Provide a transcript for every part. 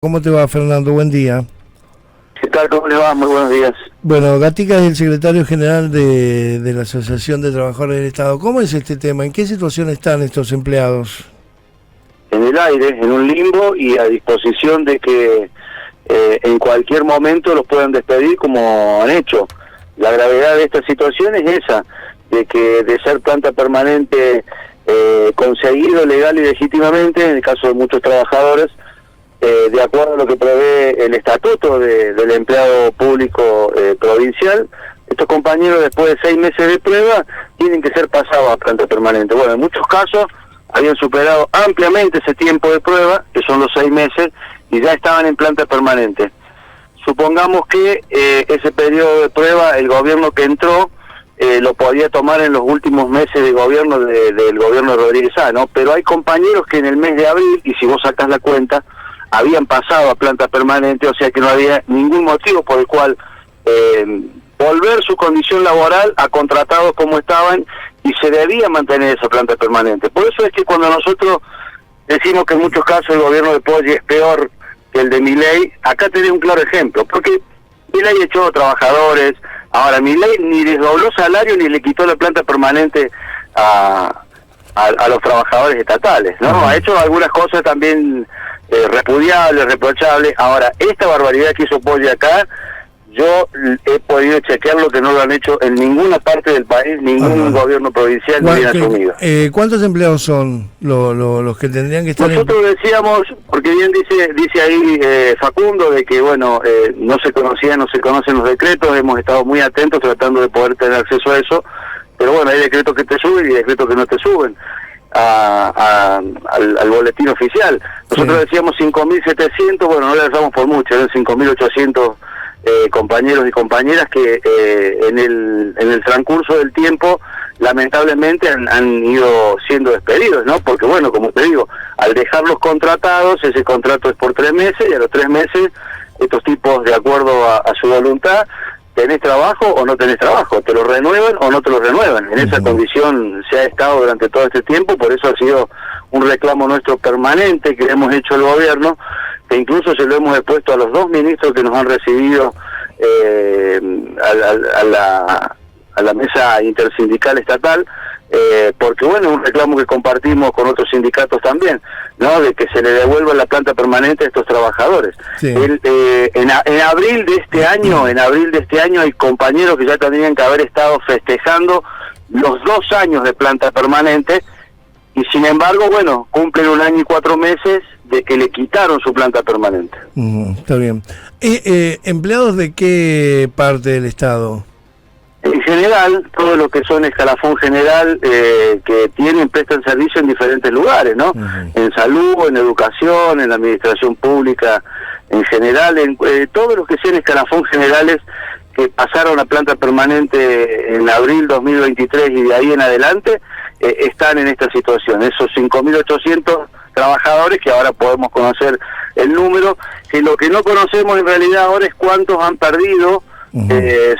¿Cómo te va, Fernando? Buen día. ¿Qué tal? ¿Cómo le va? Muy buenos días. Bueno, Gatica es el secretario general de la Asociación de Trabajadores del Estado. ¿Cómo es este tema? ¿En qué situación están estos empleados? En el aire, en un limbo y a disposición de que en cualquier momento los puedan despedir como han hecho. La gravedad de esta situación es esa, de que de ser planta permanente conseguido legal y legítimamente, en el caso de muchos trabajadores, de acuerdo a lo que prevé el estatuto del empleado público provincial, estos compañeros después de 6 meses de prueba tienen que ser pasados a planta permanente. Bueno, en muchos casos habían superado ampliamente ese tiempo de prueba, que son los 6 meses, y ya estaban en planta permanente. Supongamos que ese periodo de prueba, el gobierno que entró, lo podía tomar en los últimos meses de gobierno del gobierno de Rodríguez Sá, ¿no? Pero hay compañeros que en el mes de abril, y si vos sacás la cuenta, habían pasado a planta permanente, o sea que no había ningún motivo por el cual volver su condición laboral a contratados como estaban, y se debía mantener esa planta permanente. Por eso es que cuando nosotros decimos que en muchos casos el gobierno de Poggi es peor que el de Milei, acá tenés un claro ejemplo, porque Milei echó trabajadores, ahora Milei ni desdobló salario ni le quitó la planta permanente a los trabajadores estatales, ¿no? Ha hecho algunas cosas también repudiables, reprochables. Ahora, esta barbaridad que hizo Poggi acá, yo he podido chequearlo que no lo han hecho en ninguna parte del país, ningún gobierno provincial ni bien asumido. ¿Cuántos empleados son los que tendrían que estar? Nosotros decíamos, porque bien dice ahí Facundo, de que bueno, no se conocen los decretos, hemos estado muy atentos tratando de poder tener acceso a eso, pero bueno, hay decretos que te suben y decretos que no te suben al boletín oficial. Nosotros decíamos 5.700, bueno, no le dejamos por mucho, eran 5.800 compañeros y compañeras que en el transcurso del tiempo lamentablemente han ido siendo despedidos, ¿no? Porque bueno, como te digo, al dejarlos contratados, ese contrato es por 3 meses, y a los 3 meses estos tipos, de acuerdo a su voluntad, tenés trabajo o no tenés trabajo, te lo renuevan o no te lo renuevan. En esa condición se ha estado durante todo este tiempo, por eso ha sido un reclamo nuestro permanente que hemos hecho al gobierno, que incluso se lo hemos expuesto a los 2 ministros que nos han recibido a la mesa intersindical estatal, porque bueno, es un reclamo que compartimos con otros sindicatos también, ¿no? De que se le devuelva la planta permanente a estos trabajadores. Sí. En abril de este año hay compañeros que ya tendrían que haber estado festejando los 2 años de planta permanente, y sin embargo, bueno, cumplen 1 año y 4 meses de que le quitaron su planta permanente. Está bien. ¿Empleados de qué parte del Estado? En general, todo lo que son escalafón general, que prestan servicio en diferentes lugares, ¿no? En salud, en educación, en la administración pública, en general, todos los que sean escalafón generales que pasaron a planta permanente en abril 2023 y de ahí en adelante, están en esta situación. Esos 5.800 trabajadores, que ahora podemos conocer el número, que lo que no conocemos en realidad ahora es cuántos han perdido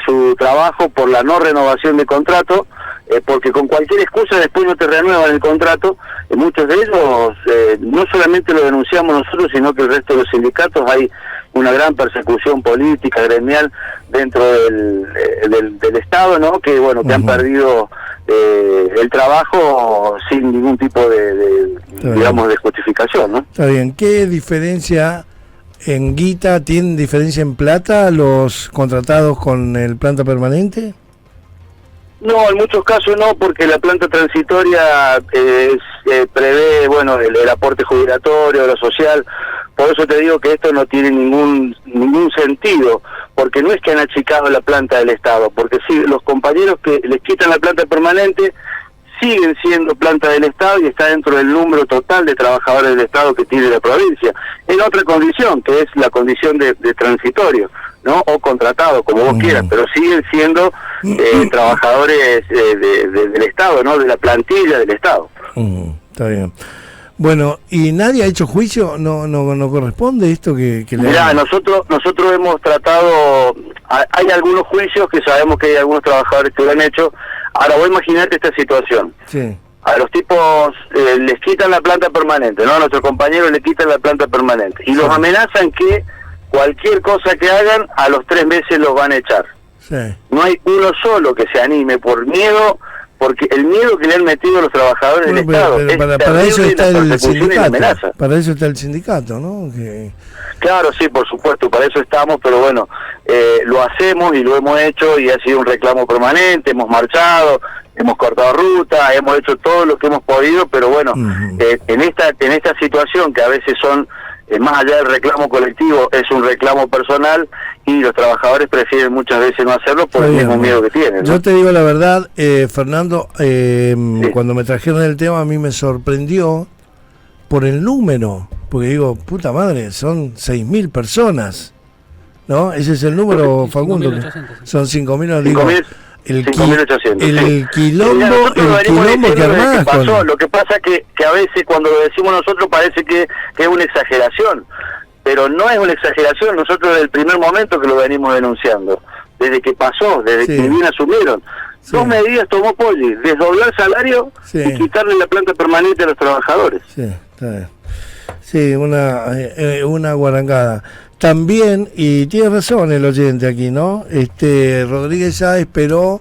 su trabajo por la no renovación de contrato, porque con cualquier excusa después no te renuevan el contrato. Muchos de ellos no solamente lo denunciamos nosotros, sino que el resto de los sindicatos hay una gran persecución política, gremial, dentro del Estado, ¿no? Que bueno, que han perdido el trabajo sin ningún tipo de digamos, de justificación, ¿no? Está bien. ¿Qué diferencia en guita, tienen diferencia en plata los contratados con el planta permanente? No, en muchos casos no, porque la planta transitoria prevé, bueno, el aporte jubilatorio, lo social. Por eso te digo que esto no tiene ningún sentido, porque no es que han achicado la planta del Estado, porque sí, los compañeros que les quitan la planta permanente siguen siendo planta del Estado y está dentro del número total de trabajadores del Estado que tiene la provincia, en otra condición, que es la condición de transitorio, ¿no? O contratado, como vos quieras, pero siguen siendo trabajadores del Estado, ¿no? De la plantilla del Estado. Está bien. Bueno, ¿y nadie ha hecho juicio? ¿No corresponde esto que Mirá, nosotros hemos tratado, hay algunos juicios que sabemos que hay algunos trabajadores que lo han hecho. Ahora vos imaginate esta situación. Sí. a los tipos les quitan la planta permanente, ¿no? A nuestros compañeros les quitan la planta permanente y los amenazan que cualquier cosa que hagan, a los 3 meses los van a echar. Sí. No hay uno solo que se anime por miedo, porque el miedo que le han metido los trabajadores del Estado es para eso está el sindicato. Para eso está el sindicato, ¿no? Claro, sí, por supuesto, para eso estamos, pero bueno, lo hacemos y lo hemos hecho y ha sido un reclamo permanente, hemos marchado, hemos cortado ruta, hemos hecho todo lo que hemos podido, pero bueno, en esta situación que a veces son, más allá del reclamo colectivo, es un reclamo personal y los trabajadores prefieren muchas veces no hacerlo por el mismo miedo que tienen, ¿no? Yo te digo la verdad, Fernando, cuando me trajeron el tema a mí me sorprendió por el número, porque digo, puta madre, son 6.000 personas, ¿no? Ese es el número, Facundo. Son 5.000, digo, 5.800. El quilombo que armás. Lo que pasa que a veces cuando lo decimos nosotros parece que es una exageración, pero no es una exageración. Nosotros desde el primer momento que lo venimos denunciando, desde que pasó, desde que bien asumieron. 2 medidas tomó Poggi: desdoblar salario y quitarle la planta permanente a los trabajadores. Sí, está bien. Sí, una guarangada. También, y tiene razón el oyente aquí, ¿no? Rodríguez Sá esperó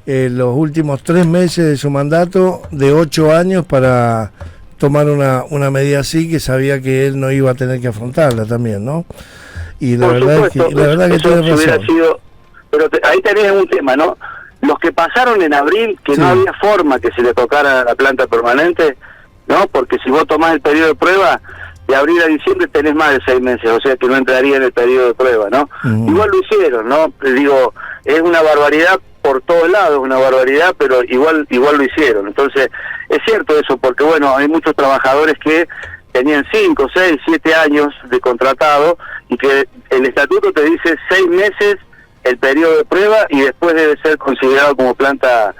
los últimos 3 meses de su mandato de 8 años para tomar una medida así, que sabía que él no iba a tener que afrontarla también, ¿no? Y la verdad es que tiene razón. Pero ahí tenés un tema, ¿no? Los que pasaron en abril, que no había forma que se le tocara la planta permanente, ¿no? Porque si vos tomás el periodo de prueba, de abril a diciembre tenés más de 6 meses, o sea que no entraría en el periodo de prueba, ¿no? Igual lo hicieron, ¿no? Digo, es una barbaridad por todos lados, una barbaridad, pero igual lo hicieron. Entonces, es cierto eso, porque bueno, hay muchos trabajadores que tenían 5, 6, 7 años de contratado y que el estatuto te dice 6 meses el periodo de prueba y después debe ser considerado como planta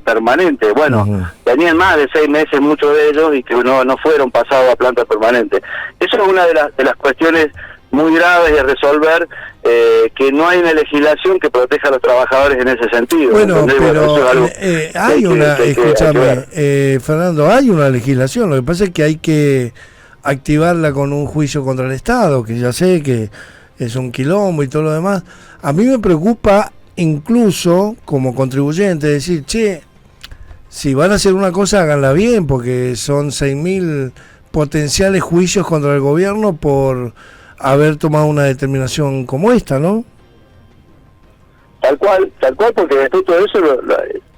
permanente. Bueno, tenían más de 6 meses muchos de ellos y que no fueron pasados a planta permanente. Eso es una de las cuestiones muy graves de resolver, que no hay una legislación que proteja a los trabajadores en ese sentido. Bueno, pero hay una, escúchame, Fernando, hay una legislación, lo que pasa es que hay que activarla con un juicio contra el Estado, que ya sé que es un quilombo y todo lo demás. A mí me preocupa incluso como contribuyente decir, che, si van a hacer una cosa háganla bien, porque son 6.000 potenciales juicios contra el gobierno por haber tomado una determinación como esta, ¿no? Tal cual, porque después todo eso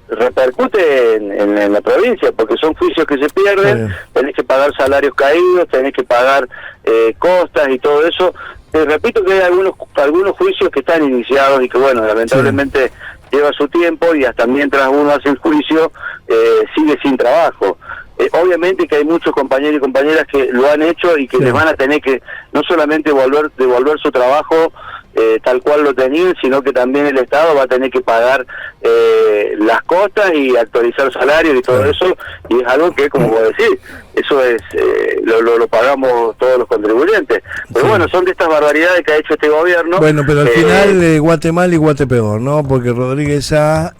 repercute en la provincia, porque son juicios que se pierden, tenés que pagar salarios caídos, tenés que pagar costas y todo eso. Te repito que hay algunos juicios que están iniciados y que bueno, lamentablemente lleva su tiempo y hasta mientras uno hace el juicio sigue sin trabajo. Obviamente que hay muchos compañeros y compañeras que lo han hecho y que les van a tener que no solamente devolver su trabajo tal cual lo tenían, sino que también el Estado va a tener que pagar las costas y actualizar salarios y todo eso, y es algo que, como vos decís, eso es lo pagamos todos los contribuyentes. Pero bueno, son de estas barbaridades que ha hecho este gobierno. Bueno, pero al final Guatemala y Guatepeor, ¿no? Porque Rodríguez Sá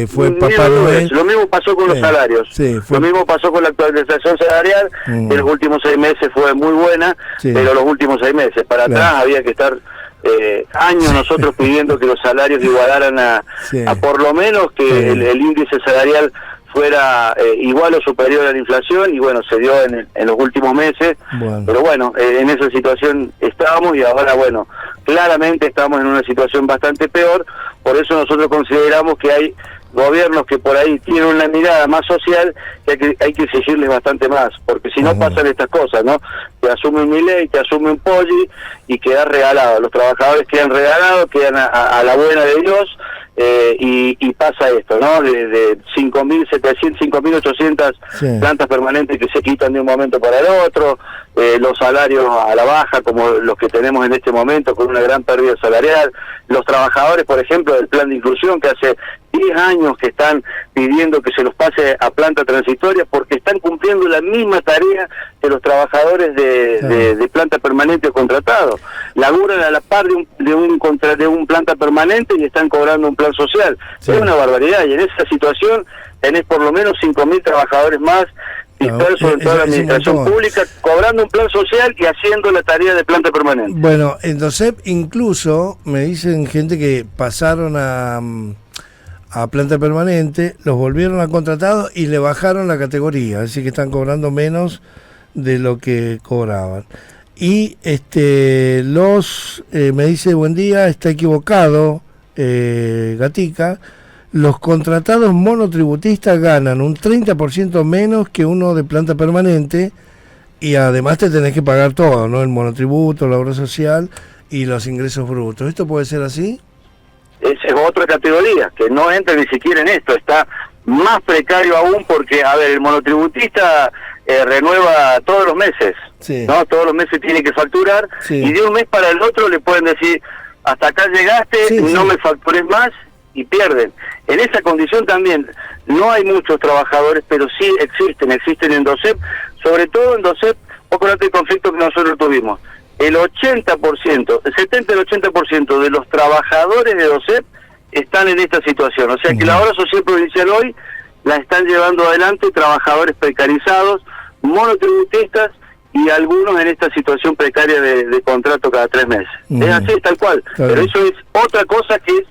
fue Papá Noel. Lo mismo pasó con los salarios. Lo mismo pasó con la actualización salarial. En los últimos 6 meses fue muy buena, pero los últimos 6 meses para atrás había que estar años nosotros pidiendo que los salarios igualaran a por lo menos que el índice salarial fuera igual o superior a la inflación, y bueno, se dio en los últimos meses, pero bueno, en esa situación estábamos y ahora bueno, claramente estamos en una situación bastante peor. Por eso nosotros consideramos que hay gobiernos que por ahí tienen una mirada más social, que hay que exigirles bastante más, porque si no pasan estas cosas, ¿no? Te asume un Milei, te asume un Poggi y quedas regalado. Los trabajadores quedan regalados, quedan a la buena de Dios, y pasa esto, ¿no? De 5.700, 5.800 plantas permanentes que se quitan de un momento para el otro, los salarios a la baja, como los que tenemos en este momento, con una gran pérdida salarial, los trabajadores, por ejemplo, del plan de inclusión, que hace 10 años que están pidiendo que se los pase a planta transitoria, porque están cumpliendo la misma tarea que los trabajadores de planta permanente o contratado. Laburan a la par de un planta permanente y están cobrando un plan social. Sí. Es una barbaridad, y en esa situación tenés por lo menos 5.000 trabajadores más dispersos en toda la administración pública, cobrando un plan social y haciendo la tarea de planta permanente. Bueno, en DOCEP incluso me dicen gente que pasaron a planta permanente, los volvieron a contratados y le bajaron la categoría, así que están cobrando menos de lo que cobraban. Y me dice, buen día, está equivocado, Gatica. Los contratados monotributistas ganan un 30% menos que uno de planta permanente, y además te tenés que pagar todo, ¿no? El monotributo, la obra social y los ingresos brutos. ¿Esto puede ser así? Esa es otra categoría, que no entra ni siquiera en esto, está más precario aún porque, a ver, el monotributista renueva todos los meses, sí, ¿no? Todos los meses tiene que facturar, sí, y de un mes para el otro le pueden decir, hasta acá llegaste, sí, no me factures más, y pierden. En esa condición también no hay muchos trabajadores, pero sí existen en DOCEP, sobre todo en DOCEP, poco antes del conflicto que nosotros tuvimos. El 80%, el 70 al 80% de los trabajadores de DOCEP están en esta situación. O sea que la obra social provincial hoy la están llevando adelante trabajadores precarizados, monotributistas y algunos en esta situación precaria de contrato cada 3 meses. Es así, tal cual. Claro. Pero eso es otra cosa que es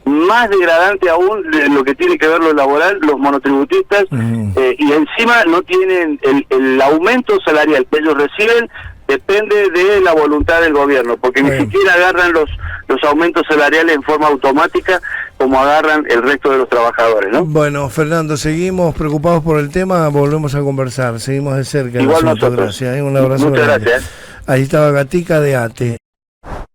más degradante aún de lo que tiene que ver lo laboral, los monotributistas, y encima no tienen el aumento salarial que ellos reciben, depende de la voluntad del gobierno, porque ni siquiera agarran los aumentos salariales en forma automática como agarran el resto de los trabajadores, ¿no? Bueno, Fernando, seguimos preocupados por el tema, volvemos a conversar, seguimos de cerca. Igual nosotros. Gracias, un abrazo. Muchas gracias. Ahí estaba Gatica de ATE.